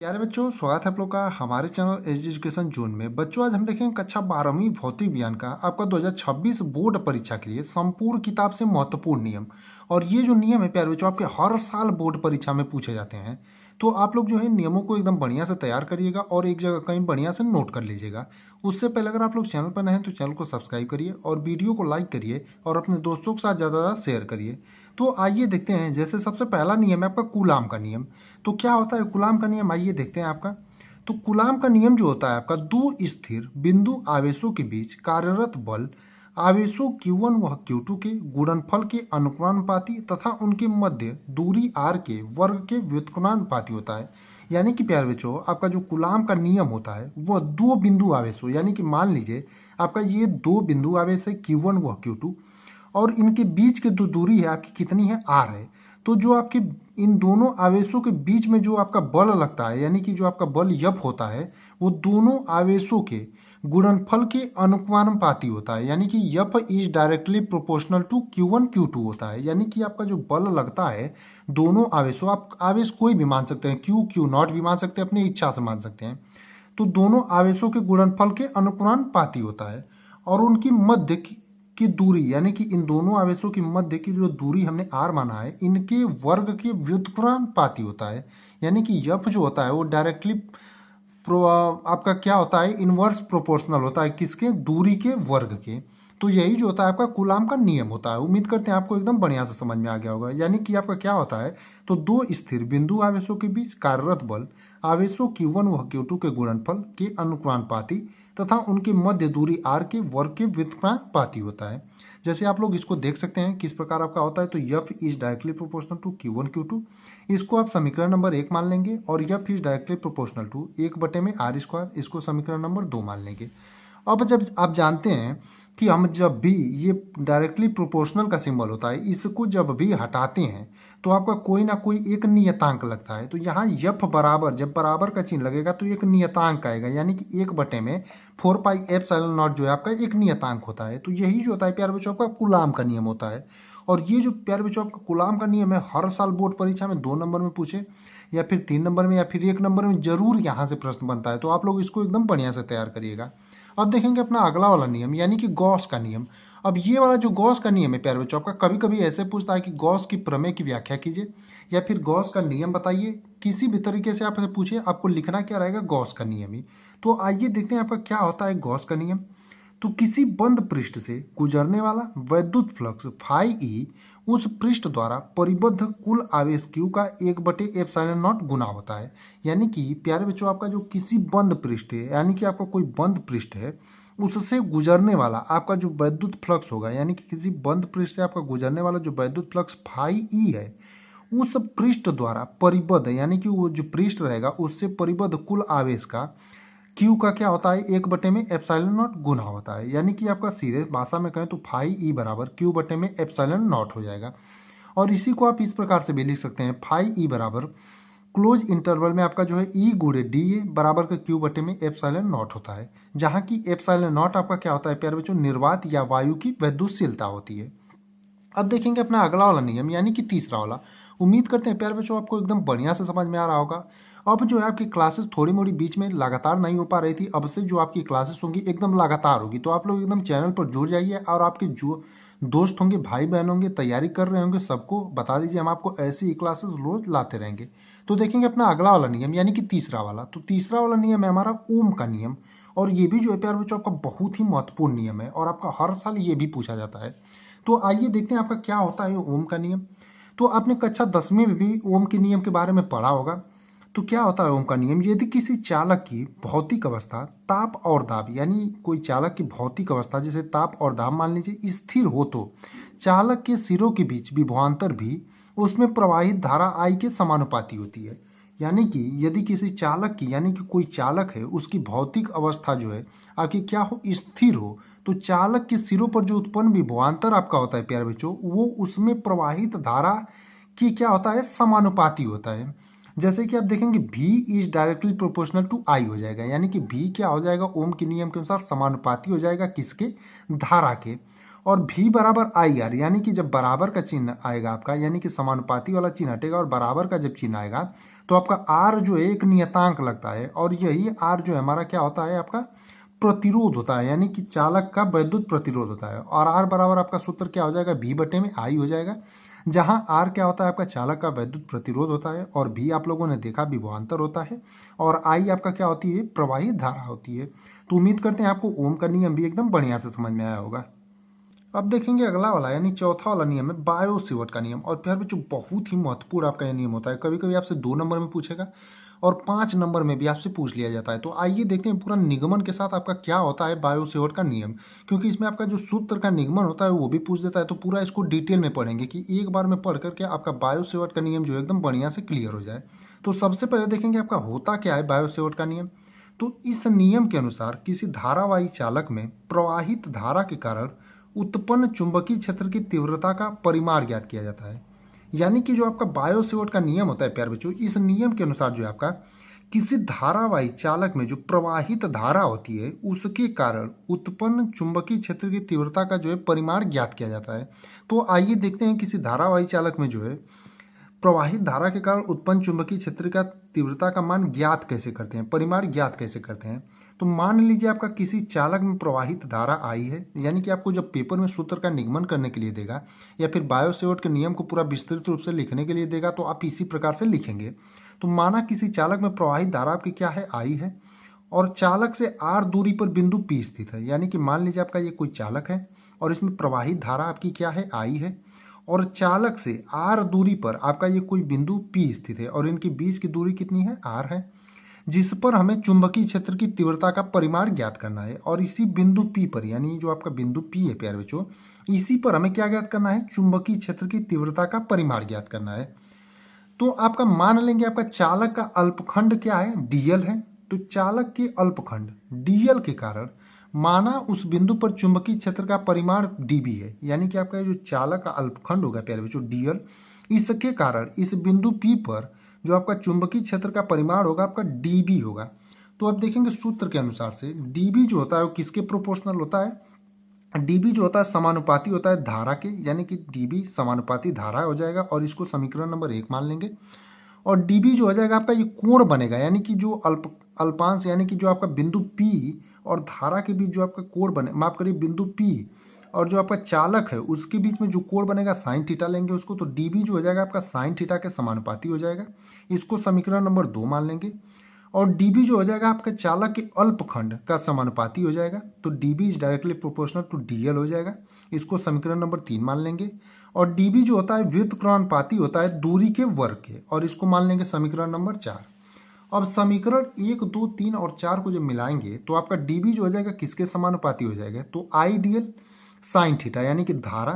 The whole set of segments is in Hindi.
प्यारे बच्चों, स्वागत है आप लोग का हमारे चैनल एज एजुकेशन जोन में। बच्चों, आज हम देखेंगे कक्षा 12वीं भौतिक विज्ञान का आपका 2026 बोर्ड परीक्षा के लिए संपूर्ण किताब से महत्वपूर्ण नियम। और ये जो नियम है प्यारे बच्चों, आपके हर साल बोर्ड परीक्षा में पूछे जाते हैं। तो आप लोग जो है नियमों को एकदम बढ़िया से तैयार करिएगा और एक जगह कहीं बढ़िया से नोट कर लीजिएगा। उससे पहले अगर आप लोग चैनल पर नए हैं तो चैनल को सब्सक्राइब करिए और वीडियो को लाइक करिए और अपने दोस्तों के साथ ज़्यादा शेयर करिए। तो आइए देखते हैं। जैसे सबसे पहला नियम है आपका कूलाम का नियम। तो क्या होता है कूलाम का नियम, आइए देखते हैं आपका। तो कूलाम का नियम जो होता है आपका, दो स्थिर बिंदु आवेशों के बीच कार्यरत बल आवेशों Q1 व Q2 के गुणनफल के अनुक्रमानुपाती तथा उनके मध्य दूरी r के वर्ग के व्युत्क्रमानुपाती होता है। यानी कि प्यारे बच्चों, आपका जो कूलाम का नियम होता है वह दो बिंदु आवेशों, यानी कि मान लीजिए आपका ये दो बिंदु आवेश है Q1 व Q2 और इनके बीच की जो दूरी है आपकी कितनी है, r है। तो जो आपके इन दोनों आवेशों के बीच में जो आपका बल लगता है, यानी कि जो आपका बल यफ होता है, वो दोनों आवेशों के गुणनफल के अनुपाती होता है। यानी कि F is directly proportional to Q1 Q2 होता है। यानी कि आपका जो बल लगता है दोनों आवेशों, आप आवेश कोई भी मान सकते हैं, Q नॉट भी मान सकते हैं, अपनी इच्छा से मान सकते हैं। तो दोनों आवेशों के गुणनफल के अनुपाती होता है और उनकी मध्य की दूरी, यानी कि इन दोनों आवेशों की मध्य की जो दूरी हमने r माना है, इनके वर्ग के व्युत्क्रमानुपाती होता है। यानी कि यफ जो होता है वो डायरेक्टली आपका क्या होता है, इनवर्स प्रोपोर्शनल होता है, किसके, दूरी के वर्ग के। तो यही जो होता है आपका कूलाम का नियम होता है। उम्मीद करते हैं आपको एकदम बढ़िया से समझ में आ गया होगा। यानी कि आपका क्या होता है, तो दो स्थिर बिंदु आवेशों के बीच कार्यरत बल आवेशों Q1 व Q2 के गुणनफल के अनुक्रमानुपाती तथा उनके मध्य दूरी r के वर्ग के व्युत्क्रमानुपाती होता है। जैसे आप लोग इसको देख सकते हैं किस प्रकार आपका होता है। तो F is directly proportional to Q1 Q2, इसको आप समीकरण नंबर 1 मान लेंगे। और F is directly proportional to 1/r², इसको समीकरण नंबर 2 मान लेंगे। अब जब आप जानते हैं कि हम जब भी ये डायरेक्टली प्रोपोर्शनल का सिंबल होता है, इसको जब भी हटाते हैं तो आपका कोई ना कोई एक नियतांक लगता है। तो यहाँ यफ बराबर, जब बराबर का चिन्ह लगेगा तो एक नियतांक आएगा, यानी कि 1/4πε0 जो है आपका एक नियतांक होता है। तो यही जो होता है प्यारे बच्चों आपका कूलाम का नियम होता है। और ये जो प्यारे बच्चों आपका कूलाम का नियम है, हर साल बोर्ड परीक्षा में 2 नंबर में पूछे या फिर 3 नंबर में या फिर 1 नंबर में जरूर यहाँ से प्रश्न बनता है। तो आप लोग इसको एकदम बढ़िया से तैयार करिएगा। अब देखेंगे अपना अगला वाला नियम, यानी कि गॉस का नियम। अब ये वाला जो गॉस का नियम है प्यारे बच्चों, आपका कभी कभी ऐसे पूछता है कि गॉस की प्रमेय की व्याख्या कीजिए या फिर गॉस का नियम बताइए। किसी भी तरीके से आपसे पूछिए, आपको लिखना क्या रहेगा, गॉस का नियम ही। तो आइए देखते हैं आपका क्या होता है गॉस का नियम। तो किसी बंद पृष्ठ से गुजरने वाला वैद्युत फ्लक्स फाई ई उस पृष्ठ द्वारा परिबद्ध कुल आवेश Q का 1/ε0 गुना होता है। यानी कि प्यारे बच्चों, आपका जो किसी बंद पृष्ठ है, यानी कि आपका कोई बंद पृष्ठ है, उससे गुजरने वाला आपका जो वैद्युत फ्लक्स होगा, यानी कि किसी बंद पृष्ठ से आपका गुजरने वाला जो वैद्युत फ्लक्स फाई ई है, उस पृष्ठ द्वारा परिबद्ध, यानी कि वो जो पृष्ठ रहेगा उससे परिबद्ध कुल आवेश का Q का क्या होता है, 1/ε0 गुना होता है। यानी कि आपका सीधे भाषा में कहें तो फाई ई बराबर Q/ε0 हो जाएगा। और इसी को आप इस प्रकार से भी लिख सकते हैं, फाई ई बराबर क्लोज इंटरवल में आपका जो है E गुणे डी ए बराबर का Q/ε0 होता है। जहाँ की ε0 आपका क्या होता है प्यारे बच्चों, निर्वात या वायु की वैद्युतशीलता होती है। अब देखेंगे अपना अगला वाला नियम, यानी कि तीसरा वाला। उम्मीद करते हैं प्यारे बच्चों आपको एकदम बढ़िया से समझ में आ रहा होगा। अब जो है आपकी क्लासेस थोड़ी मोड़ी बीच में लगातार नहीं हो पा रही थी, अब से जो आपकी क्लासेस होंगी एकदम लगातार होगी। तो आप लोग एकदम चैनल पर जुड़ जाइए और आपके जो दोस्त होंगे, भाई बहन होंगे, तैयारी कर रहे होंगे, सबको बता दीजिए, हम आपको ऐसी ही क्लासेस रोज लाते रहेंगे। तो देखेंगे अपना अगला वाला नियम, यानी कि तीसरा वाला। तो तीसरा वाला नियम है हमारा ओम का नियम। और ये भी जो है प्यारे बच्चों आपका बहुत ही महत्वपूर्ण नियम है और आपका हर साल ये भी पूछा जाता है। तो आइए देखते हैं आपका क्या होता है ओम का नियम। तो आपने कक्षा 10वीं में भी ओम के नियम के बारे में पढ़ा होगा। तो क्या होता है ओम का नियम, यदि किसी चालक की भौतिक अवस्था ताप और दाब, यानी कोई चालक की भौतिक अवस्था जैसे ताप और दाब मान लीजिए स्थिर हो, तो चालक के सिरों के बीच विभवांतर भी उसमें प्रवाहित धारा आई के समानुपाती होती है। यानी कि यदि किसी चालक की, यानी कि कोई चालक है, उसकी भौतिक अवस्था जो है आपकी क्या हो, स्थिर हो, तो चालक के सिरों पर जो उत्पन्न विभवांतर आपका होता है प्यारे बच्चों, वो उसमें प्रवाहित धारा की क्या होता है, समानुपाती होता है। जैसे कि आप देखेंगे V is directly proportional to I हो जाएगा। यानी कि V क्या हो जाएगा, ओम के नियम के अनुसार समानुपाती हो जाएगा किसके, धारा के। और V बराबर IR, यानी कि जब बराबर का चिन्ह आएगा आपका, यानी कि समानुपाती वाला चिन्ह हटेगा और बराबर का जब चिन्ह आएगा, तो आपका आर जो है एक नियतांक लगता है, और यही आर जो है हमारा क्या होता है, आपका प्रतिरोध होता है, यानी कि चालक का वैद्युत प्रतिरोध होता है। और आर बराबर आपका सूत्र क्या हो जाएगा, V बटे में I हो जाएगा, जहां आर क्या होता है, आपका चालक का वैद्युत प्रतिरोध होता है, और V आप लोगों ने देखा विभवांतर होता है, और I आपका क्या होती है, प्रवाहित धारा होती है। तो उम्मीद करते हैं आपको ओम का नियम भी एकदम बढ़िया से समझ में आया होगा। अब देखेंगे अगला वाला, यानी चौथा वाला नियम है बायो सेवर्ट का नियम। और प्यार बच्चों बहुत ही महत्वपूर्ण आपका यह नियम होता है। कभी कभी आपसे 2 नंबर में पूछेगा और 5 नंबर में भी आपसे पूछ लिया जाता है। तो आइए देखते हैं पूरा निगमन के साथ आपका क्या होता है बायो सेवर्ट का नियम, क्योंकि इसमें आपका जो सूत्र का निगमन होता है वो भी पूछ देता है। तो पूरा इसको डिटेल में पढ़ेंगे कि एक बार में पढ़ करके आपका बायो सेवर्ट का नियम जो है एकदम बढ़िया से क्लियर हो जाए। तो सबसे पहले देखेंगे आपका होता क्या है बायो सेवर्ट का नियम। तो इस नियम के अनुसार किसी धारावाही चालक में प्रवाहित धारा के कारण उत्पन्न चुंबकीय क्षेत्र की तीव्रता का परिमाण ज्ञात किया जाता है। यानी कि जो आपका बायो सेवर्ट का नियम होता है प्यार बच्चों, इस नियम के अनुसार जो है आपका किसी धारावाही चालक में जो प्रवाहित धारा होती है उसके कारण उत्पन्न चुंबकीय क्षेत्र की तीव्रता का जो है परिमाण ज्ञात किया जाता है। तो आइए देखते हैं किसी धारावाही चालक में जो है प्रवाहित धारा के कारण उत्पन्न चुंबकीय क्षेत्र का तीव्रता का मान ज्ञात कैसे करते हैं, परिमाण ज्ञात कैसे करते हैं। तो मान लीजिए आपका किसी चालक में प्रवाहित धारा आई है, यानी कि आपको जब पेपर में सूत्र का निगमन करने के लिए देगा या फिर बायो सेवर्ट के नियम को पूरा विस्तृत रूप से लिखने के लिए देगा, तो आप इसी प्रकार से लिखेंगे। तो माना किसी चालक में प्रवाहित धारा आपकी क्या है, आई है, और चालक से आर दूरी पर बिंदु पी स्थित है। यानी कि मान लीजिए आपका ये कोई चालक है और इसमें प्रवाहित धारा आपकी क्या है, आई है, और चालक से आर दूरी पर आपका ये कोई बिंदु P स्थित है, और इनके बीच की दूरी कितनी है, R है, जिस पर हमें चुंबकीय क्षेत्र की तीव्रता का परिमाण ज्ञात करना है। और इसी बिंदु P पर, यानी जो आपका बिंदु P है प्यारे बच्चों, इसी पर हमें क्या ज्ञात करना है, चुंबकीय क्षेत्र की तीव्रता का परिमाण ज्ञात करना है। तो आपका मान लेंगे आपका चालक का अल्पखंड क्या है, dl है। तो चालक के अल्पखंड dl के कारण माना उस बिंदु पर चुंबकीय क्षेत्र का परिमाण db है। यानी कि आपका जो चालक का अल्पखंड होगा प्यारे बच्चों dl, इसके कारण इस बिंदु P पर जो आपका चुंबकीय क्षेत्र का परिमाण होगा आपका db होगा। तो अब देखेंगे सूत्र के अनुसार से db जो होता है वो किसके प्रोपोर्शनल होता है, dB जो होता है समानुपाती होता है धारा के, यानी कि dB समानुपाती धारा हो जाएगा, और इसको समीकरण नंबर 1 मान लेंगे। और dB जो हो जाएगा आपका ये कोण बनेगा, यानी कि जो अल्पांश, यानी कि जो आपका बिंदु P और धारा के बीच जो आपका कोण बने, माफ करिए बिंदु P और जो आपका चालक है उसके बीच में जो कोण बनेगा साइन थीटा लेंगे उसको। तो dB जो हो जाएगा आपका साइन थीटा के समानुपाती हो जाएगा, इसको समीकरण नंबर 2 मान लेंगे। और dB जो हो जाएगा आपके चालक के अल्पखंड का समानुपाती हो जाएगा। तो dB is directly proportional to dl हो जाएगा, इसको समीकरण नंबर 3 मान लेंगे। और dB जो होता है व्युत्क्रमानुपाती होता है दूरी के वर्ग के, और इसको मान लेंगे समीकरण नंबर 4। अब समीकरण 1, 2, 3 और 4 को जब मिलाएंगे तो आपका dB जो हो जाएगा किसके समानुपाती हो जाएगा, तो IDL साइन थीटा, यानी कि धारा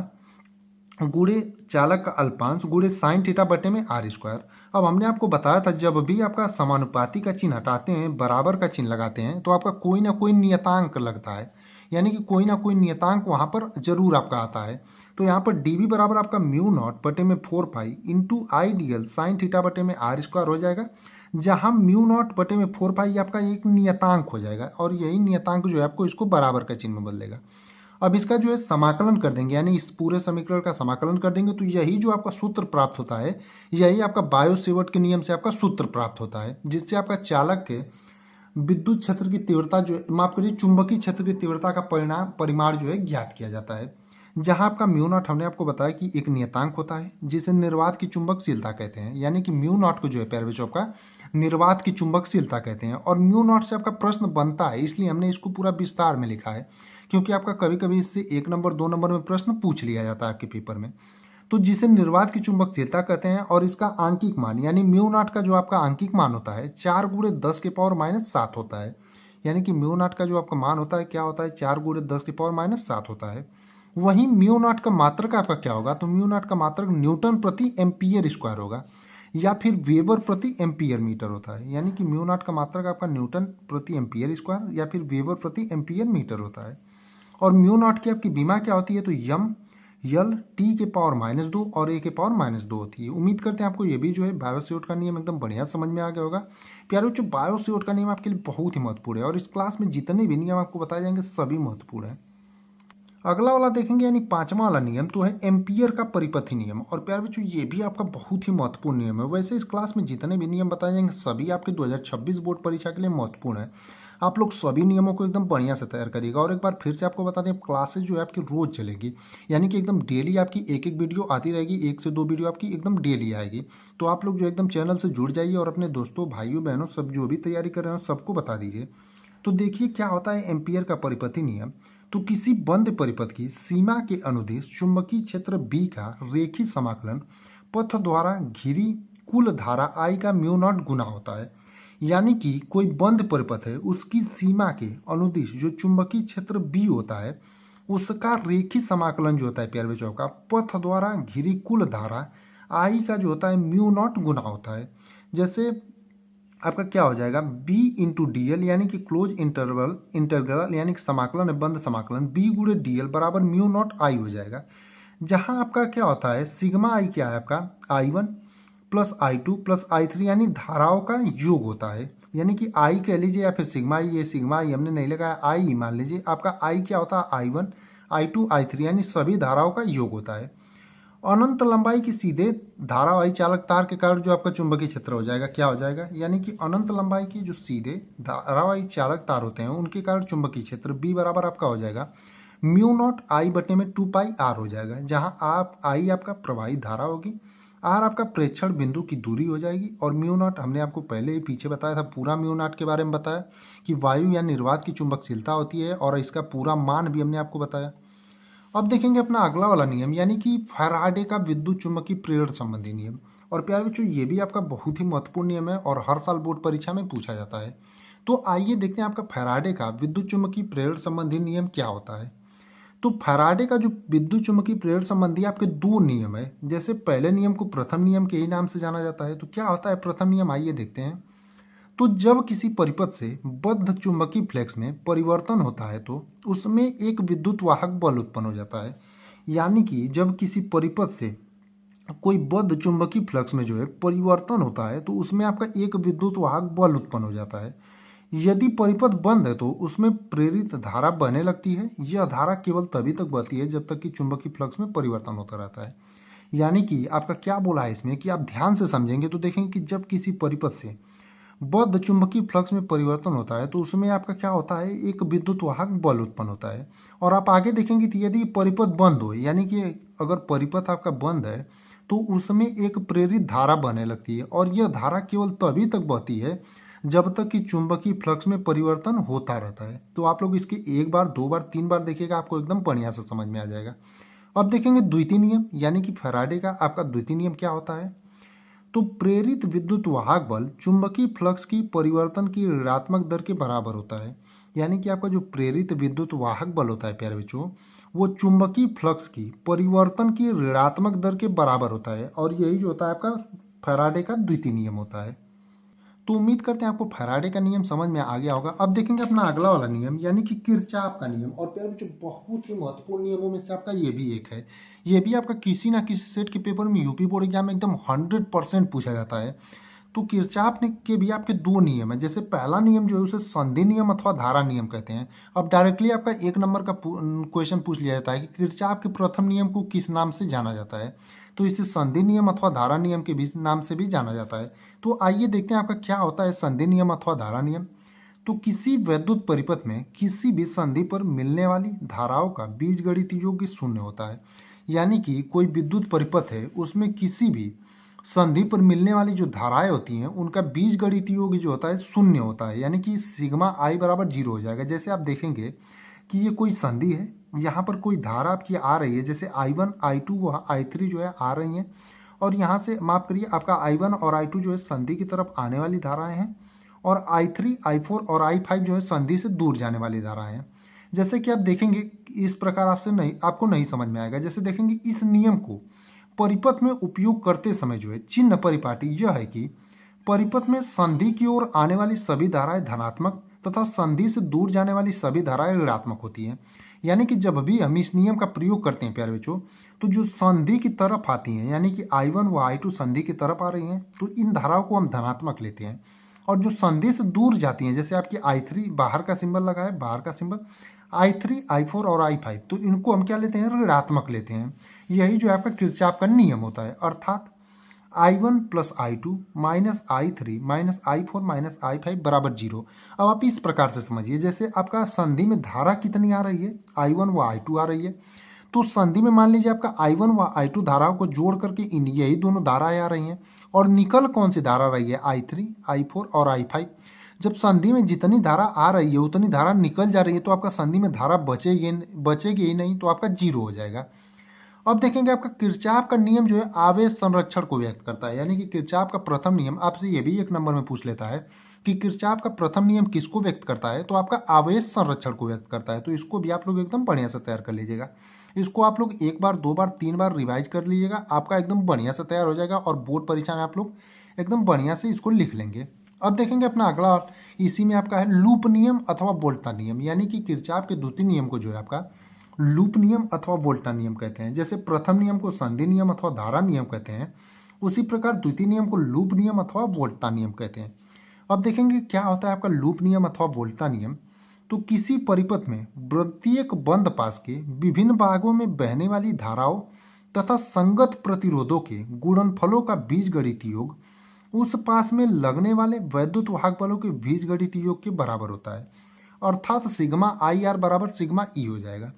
गुणे चालक का अल्पांश गुणे साइन थीटा बटे में आर स्क्वायर। अब हमने आपको बताया था जब भी आपका समानुपाती का चिन्ह हटाते हैं, बराबर का चिन्ह लगाते हैं, तो आपका कोई ना कोई नियतांक लगता है, यानी कि कोई ना कोई नियतांक वहां पर जरूर आपका आता है। तो यहाँ पर dB बराबर आपका म्यू नॉट बटे में 4 pi into IDL sine theta बटे में आर स्क्वायर हो जाएगा, जहां म्यू नॉट बटे में 4 पाई आपका एक नियतांक हो जाएगा, और यही नियतांक जो है आपको इसको बराबर का चिन्ह में बदल देगा। अब इसका जो है समाकलन कर देंगे, यानी इस पूरे समीकरण का समाकलन कर देंगे, तो यही जो आपका सूत्र प्राप्त होता है, यही आपका बायो सेवर्ट के नियम से आपका सूत्र प्राप्त होता है, जिससे आपका चालक के विद्युत क्षेत्र की तीव्रता जो, माफ करिए चुंबकीय क्षेत्र की तीव्रता का परिमाण जो है ज्ञात किया जाता है। जहां आपका म्यू नॉट हमने आपको बताया कि एक नियतांक होता है जिसे निर्वात की चुंबकशीलता कहते हैं, यानी कि म्यू नॉट को जो है प्यारे बच्चों आपका निर्वात की चुंबकशीलता कहते हैं। और म्यू नॉट से आपका प्रश्न बनता है, इसलिए हमने इसको पूरा विस्तार में लिखा है, क्योंकि आपका कभी कभी इससे 1 नंबर 2 नंबर में प्रश्न पूछ लिया जाता है आपके पेपर में। तो जिसे निर्वात की चुंबकशीलता कहते हैं, और इसका आंकिक मान यानी म्यू नॉट का जो आपका आंकिक मान होता है 4 गुणे 10 के पावर माइनस 7 होता है। यानी कि म्यू नॉट का जो आपका मान होता है क्या होता है, 4 गुणे 10 के पावर माइनस 7 होता है। वहीं म्यू नॉट का मात्रक आपका क्या होगा, तो म्यू नॉट का मात्रक न्यूटन प्रति एम्पियर स्क्वायर होगा, या फिर वेबर प्रति एम्पियर मीटर होता है। यानी कि म्यू नॉट का मात्रक आपका न्यूटन प्रति एम्पियर स्क्वायर या फिर वेबर प्रति एम्पियर मीटर होता है। और म्यू नॉट की आपकी बीमा क्या होती है, तो यम यल टी के पावर -2 और ए के पावर -2 होती है। उम्मीद करते हैं आपको ये भी जो है बायो सेवर्ट का नियम एकदम बढ़िया समझ में आ गया होगा। प्यारे बच्चों, बायो सेवर्ट का नियम आपके लिए बहुत ही महत्वपूर्ण है, और इस क्लास में जितने भी नियम आपको बताए जाएंगे सभी महत्वपूर्ण है। अगला वाला देखेंगे यानी पांचवा वाला नियम तो है एम्पियर का परिपथी नियम। और प्यार बच्चों ये भी आपका बहुत ही महत्वपूर्ण नियम है। वैसे इस क्लास में जितने भी नियम बताए जाएंगे सभी आपके 2026 बोर्ड परीक्षा के लिए महत्वपूर्ण है। आप लोग सभी नियमों को एकदम बढ़िया से तैयार करिएगा। और एक बार फिर से आपको बता दें क्लासेज जो है आपकी रोज चलेगी, यानी कि एकदम डेली आपकी एक एक वीडियो आती रहेगी, 1 से 2 वीडियो आपकी एकदम डेली आएगी। तो आप लोग जो एकदम चैनल से जुड़ जाइए और अपने दोस्तों भाइयों बहनों सब जो भी तैयारी कर रहे हो सबको बता दीजिए। तो देखिए क्या होता है एम्पियर का परिपथी नियम। तो किसी बंद परिपथ की सीमा के अनुदिश चुंबकीय क्षेत्र बी का रेखीय समाकलन पथ द्वारा घिरी कुल धारा आई का म्यू नॉट गुना होता है। यानी कि कोई बंद परिपथ है उसकी सीमा के अनुदिश जो चुंबकीय क्षेत्र बी होता है उसका रेखीय समाकलन जो होता है प्यारे बच्चों का पथ द्वारा घिरी कुल धारा आई का जो होता है म्यू नॉट गुना होता है। जैसे आपका क्या हो जाएगा b इंटू डी एल यानी कि क्लोज इंटरग्रल यानी कि समाकलन है बंद समाकलन b गुणे डी एल बराबर म्यू नॉट आई हो जाएगा। जहां आपका क्या होता है सिग्मा आई क्या है आपका I1 plus I2 plus I3 यानी धाराओं का योग होता है। यानी कि आई कह लीजिए या फिर सिग्मा आई, ये सिग्मा आई हमने नहीं लगाया, आई मान लीजिए आपका आई क्या होता है I1 I2 I3 यानी सभी धाराओं का योग होता है। अनंत लंबाई की सीधे धारावाही चालक तार के कारण जो आपका चुंबकीय क्षेत्र हो जाएगा क्या हो जाएगा, यानी कि अनंत लंबाई की जो सीधे धारावाही चालक तार होते हैं उनके कारण चुंबकीय क्षेत्र बी बराबर आपका हो जाएगा म्यू नॉट आई बटे में 2πr हो जाएगा। जहां आप आई आपका प्रवाही धारा होगी, आर आपका प्रेक्षण बिंदु की दूरी हो जाएगी और म्यू नॉट हमने आपको पहले ही पीछे बताया था पूरा म्यू नॉट के बारे में बताया कि वायु या निर्वात की चुंबकशीलता होती है और इसका पूरा मान भी हमने आपको बताया। अब देखेंगे अपना अगला वाला नियम यानी कि फैराडे का विद्युत चुंबकीय प्रेरण संबंधी नियम। और प्यारे बच्चों ये भी आपका बहुत ही महत्वपूर्ण नियम है और हर साल बोर्ड परीक्षा में पूछा जाता है। तो आइए देखते हैं आपका फैराडे का विद्युत चुंबकीय प्रेरण संबंधी नियम क्या होता है। तो फैराडे का जो विद्युत चुंबकीय प्रेरण संबंधी आपके दो नियम है। जैसे पहले नियम को प्रथम नियम के ही नाम से जाना जाता है। तो क्या होता है प्रथम नियम, आइए देखते हैं। तो जब किसी परिपथ से बद्ध चुंबकीय फ्लक्स में परिवर्तन होता है तो उसमें एक विद्युत वाहक बल उत्पन्न हो जाता है। यानी कि जब किसी परिपथ से कोई बद्ध चुंबकीय फ्लक्स में जो है परिवर्तन होता है तो उसमें आपका एक विद्युत वाहक बल उत्पन्न हो जाता है। यदि परिपथ बंद है तो उसमें प्रेरित धारा बहने लगती है। यह धारा केवल तभी तक बहती है जब तक कि चुंबकीय फ्लक्स में परिवर्तन होता रहता है। यानी कि आपका क्या बोला है इसमें कि आप ध्यान से समझेंगे तो देखेंगे कि जब किसी परिपथ से बद्ध चुंबकीय फ्लक्स में परिवर्तन होता है तो उसमें आपका क्या होता है एक विद्युत वाहक बल उत्पन्न होता है। और आप आगे देखेंगे कि यदि परिपथ बंद हो यानी कि अगर परिपथ आपका बंद है तो उसमें एक प्रेरित धारा बहने लगती है और यह धारा केवल तभी तक बहती है जब तक कि चुंबकीय फ्लक्स में परिवर्तन होता रहता है। तो आप लोग इसके एक बार दो बार तीन बार देखिएगा आपको एकदम बढ़िया से समझ में आ जाएगा। अब देखेंगे द्वितीय नियम यानी कि फैराडे का आपका द्वितीय नियम क्या होता है। तो प्रेरित विद्युत वाहक बल चुंबकीय फ्लक्स की परिवर्तन की ऋणात्मक दर के बराबर होता है। यानी कि आपका जो प्रेरित विद्युत वाहक बल होता है प्यारे बच्चों वो चुंबकीय फ्लक्स की परिवर्तन की ऋणात्मक दर के बराबर होता है और यही जो होता है आपका फैराडे का द्वितीय नियम होता है। तो उम्मीद करते हैं आपको फैराडे का नियम समझ में आ गया होगा। अब देखेंगे अपना अगला वाला नियम यानी कि किरचॉफ का नियम। और प्यारे बच्चों बहुत ही महत्वपूर्ण नियमों में से आपका ये भी एक है। ये भी आपका किसी ना किसी सेट के पेपर में यूपी बोर्ड एग्जाम में एकदम 100% पूछा जाता है। तो किरचॉफ ने के भी आपके दो नियम है। जैसे पहला नियम जो है उसे संधि नियम अथवा धारा नियम कहते हैं। अब डायरेक्टली आपका एक नंबर का क्वेश्चन पूछ लिया जाता है कि किरचॉफ के प्रथम नियम को किस नाम से जाना जाता है। तो इसे संधि नियम अथवा धारा नियम के भी नाम से भी जाना जाता है। तो आइए देखते हैं आपका क्या होता है संधि नियम अथवा धारा नियम। तो किसी वैद्युत परिपथ में किसी भी संधि पर मिलने वाली धाराओं का बीजगणितीय योग शून्य होता है। यानी कि कोई विद्युत परिपथ है उसमें किसी भी संधि पर मिलने वाली जो धाराएं होती हैं उनका बीजगणितीय योग जो होता है शून्य होता है। यानी कि सिग्मा आई बराबर 0 हो जाएगा। जैसे आप देखेंगे कि ये कोई संधि है, यहाँ पर कोई धारा आपकी आ रही है, जैसे I1 I2 व I3 जो है आ रही हैं और यहाँ से माफ करिए आपका I1 और I2 जो है संधि की तरफ आने वाली धाराएं हैं और I3 I4 और I5 जो है संधि से दूर जाने वाली धाराएं हैं। जैसे कि आप देखेंगे इस प्रकार आपको नहीं समझ में आएगा। जैसे देखेंगे इस नियम को परिपथ में उपयोग करते समय जो है चिन्ह परिपाटी यह है कि परिपथ में संधि की ओर आने वाली सभी धाराएं धनात्मक तथा संधि से दूर जाने वाली सभी धाराएं ऋणात्मक होती हैं। यानी कि जब भी हम इस नियम का प्रयोग करते हैं प्यारे बच्चों तो जो संधि की तरफ आती हैं यानी कि I1 व I2 संधि की तरफ आ रही हैं तो इन धाराओं को हम धनात्मक लेते हैं। और जो संधि से दूर जाती हैं जैसे आपकी I3 बाहर का सिंबल लगा है, बाहर का सिंबल, I3, I4 और I5, तो इनको हम क्या लेते हैं, ऋणात्मक लेते हैं। यही जो आपका किरचॉफ का नियम होता है, अर्थात I1 plus I2 minus I3 minus I4 minus I5 बराबर 0। अब आप इस प्रकार से समझिए, जैसे आपका संधि में धारा कितनी आ रही है, I1 व I2 आ रही है। तो संधि में मान लीजिए आपका I1 व I2 धाराओं को जोड़ करके इन यही दोनों धाराएं आ रही हैं, और निकल कौन सी धारा रही है, I3, I4 और I5। जब संधि में जितनी धारा आ रही है उतनी धारा निकल जा रही है, तो आपका संधि में धारा बचेगी ही नहीं, तो आपका 0 हो जाएगा। अब देखेंगे आपका किरचॉफ का नियम जो है आवेश संरक्षण को व्यक्त करता है, यानी कि किरचॉफ का प्रथम नियम आपसे ये भी 1 नंबर में पूछ लेता है कि किरचॉफ का प्रथम नियम किसको व्यक्त करता है, तो आपका आवेश संरक्षण को व्यक्त करता है। तो इसको भी आप लोग एकदम बढ़िया से तैयार कर लीजिएगा। इसको आप लोग 1 बार 2 बार 3 बार रिवाइज कर लीजिएगा, आपका एकदम बढ़िया से तैयार हो जाएगा, और बोर्ड परीक्षा में आप लोग एकदम बढ़िया से इसको लिख लेंगे। अब देखेंगे अपना अगला, इसी में आपका है लूप नियम अथवा वोल्टा नियम, यानी कि किरचॉफ के द्वितीय नियम को जो है आपका लूप नियम अथवा वोल्टा नियम कहते हैं। जैसे प्रथम नियम को संधि नियम अथवा धारा नियम कहते हैं, उसी प्रकार द्वितीय नियम को लूप नियम अथवा वोल्टा नियम कहते हैं। अब देखेंगे क्या होता है आपका लूप नियम अथवा वोल्टा नियम। तो किसी परिपथ में प्रत्येक बंद पास के विभिन्न भागों में बहने वाली धाराओं तथा संगत प्रतिरोधों के गुणनफलों का बीजगणितीय योग उस पास में लगने वाले वैद्युत वाहक बलों के बीजगणितीय योग के बराबर होता है, अर्थात सिग्मा आई आर बराबर सिग्मा ई हो जाएगा।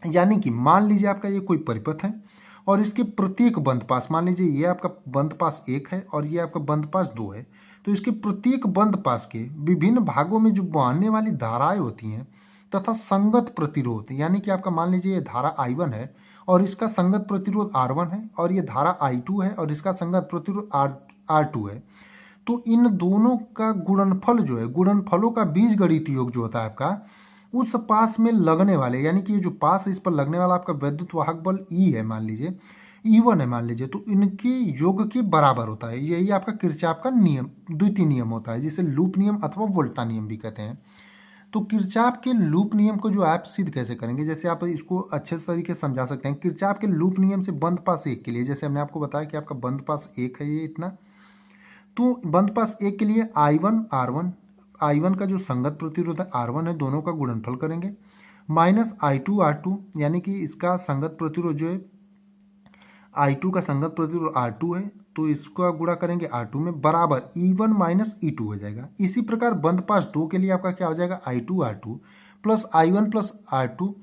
यानी कि मान लीजिए आपका ये कोई परिपथ है, और इसके प्रत्येक बंद पास, मान लीजिए ये आपका बंद पास 1 है और ये आपका बंद पास 2 है, तो इसके प्रत्येक बंद पास के विभिन्न भागों में जो बहने वाली धाराएं होती हैं तथा संगत प्रतिरोध, यानी कि आपका मान लीजिए ये धारा I1 है और इसका संगत प्रतिरोध R1 है, और ये धारा I2 है और इसका संगत प्रतिरोध R2 है। तो इन दोनों का गुणनफल जो है, गुणनफलों का बीजगणितीय योग जो होता है आपका उस पास में लगने वाले, यानी कि ये जो पास इस पर लगने वाला आपका वैद्युत वाहक बल E है, मान लीजिए E1 है मान लीजिए, तो इनके योग के बराबर होता है। यही आपका किरचॉफ का नियम द्वितीय नियम होता है, जिसे लूप नियम अथवा वोल्टा नियम भी कहते हैं। तो किरचॉफ के लूप नियम को जो आप सिद्ध कैसे करेंगे, जैसे आप इसको अच्छे तरीके से समझा सकते हैं। किरचॉफ के लूप नियम से बंद पास 1 के लिए, जैसे हमने आपको बताया कि आपका बंद पास 1 है ये इतना, तो बंद पास 1 के लिए I1 R1, I1 का जो संगत प्रतिरोध है R1 है, दोनों का गुणनफल करेंगे, माइनस I2 R2, यानी कि इसका संगत प्रतिरोध जो है I2 का संगत प्रतिरोध R2 है, तो इसका गुणा करेंगे R2 में, बराबर E1 माइनस E2 हो जाएगा। इसी प्रकार बंद पास 2 के लिए आपका क्या हो जाएगा, I2 R2 plus I1 plus R2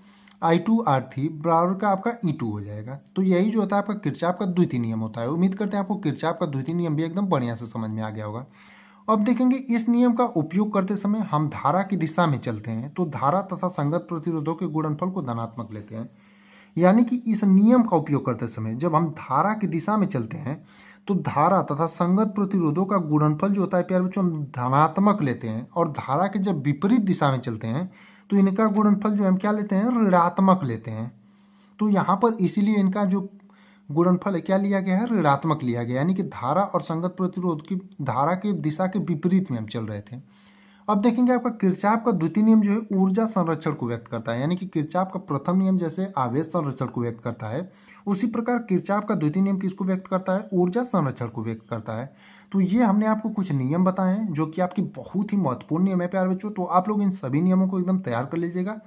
I2 R3 बराबर का आपका E2 हो जाएगा। तो यही जो होता है आपका किरचॉफ का द्वितीय नियम होता है। उम्मीद करते हैं आपको किरचॉफ का द्वितीय नियम भी एकदम बढ़िया से समझ में आ गया होगा। अब देखेंगे इस नियम का उपयोग करते समय हम धारा की दिशा में चलते हैं, तो धारा तथा संगत प्रतिरोधों के गुणनफल को धनात्मक लेते हैं। यानी कि इस नियम का उपयोग करते समय जब हम धारा की दिशा में चलते हैं, तो धारा तथा संगत प्रतिरोधों का गुणनफल जो होता है प्यारे बच्चों हम धनात्मक लेते हैं, और धारा के जब विपरीत दिशा में चलते हैं तो इनका गुणनफल जो हम क्या लेते हैं, ऋणात्मक लेते हैं। तो यहाँ पर इसीलिए इनका जो गुणनफल है क्या लिया गया है, ऋणात्मक लिया गया, यानी कि धारा और संगत प्रतिरोध की धारा की दिशा के विपरीत में हम चल रहे थे। अब देखेंगे आपका किरचॉफ का द्वितीय नियम जो है ऊर्जा संरक्षण को व्यक्त करता है, यानी कि किरचॉफ का प्रथम नियम जैसे आवेश संरक्षण को व्यक्त करता है, उसी प्रकार किरचॉफ का द्वितीय नियम किसको व्यक्त करता है, ऊर्जा संरक्षण को व्यक्त करता है। तो ये हमने आपको कुछ नियम बताए हैं जो कि आपकी बहुत ही महत्वपूर्ण नियम है प्यारे बच्चों। तो आप लोग इन सभी नियमों को एकदम तैयार कर लीजिएगा,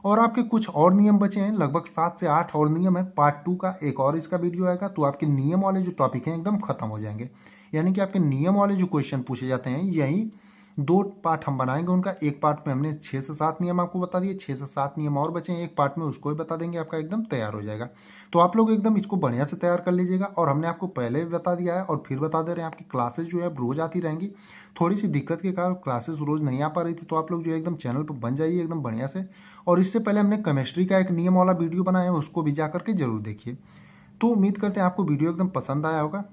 और आपके कुछ और नियम बचे हैं, लगभग 7 से 8 और नियम है। पार्ट 2 का एक और इसका वीडियो आएगा, तो आपके नियम वाले जो टॉपिक हैं एकदम खत्म हो जाएंगे। यानी कि आपके नियम वाले जो क्वेश्चन पूछे जाते हैं यही 2 पार्ट हम बनाएंगे उनका। एक पार्ट में हमने 6 से 7 नियम आपको बता दिए, 6 से 7 नियम और बचे हैं, एक पार्ट में उसको ही बता देंगे, आपका एकदम तैयार हो जाएगा। तो आप लोग एकदम इसको बढ़िया से तैयार कर लीजिएगा। और हमने आपको पहले भी बता दिया है और फिर बता दे रहे हैं, आपकी क्लासेस जो है रोज आती रहेंगी। थोड़ी सी दिक्कत के कारण क्लासेस रोज नहीं आ पा रही थी, तो आप लोग जो है एकदम चैनल पर बन जाइए एकदम बढ़िया से। और इससे पहले हमने केमिस्ट्री का एक नियम वाला वीडियो बनाया है, उसको भी जा करके जरूर देखिए। तो उम्मीद करते हैं आपको वीडियो एकदम पसंद आया होगा।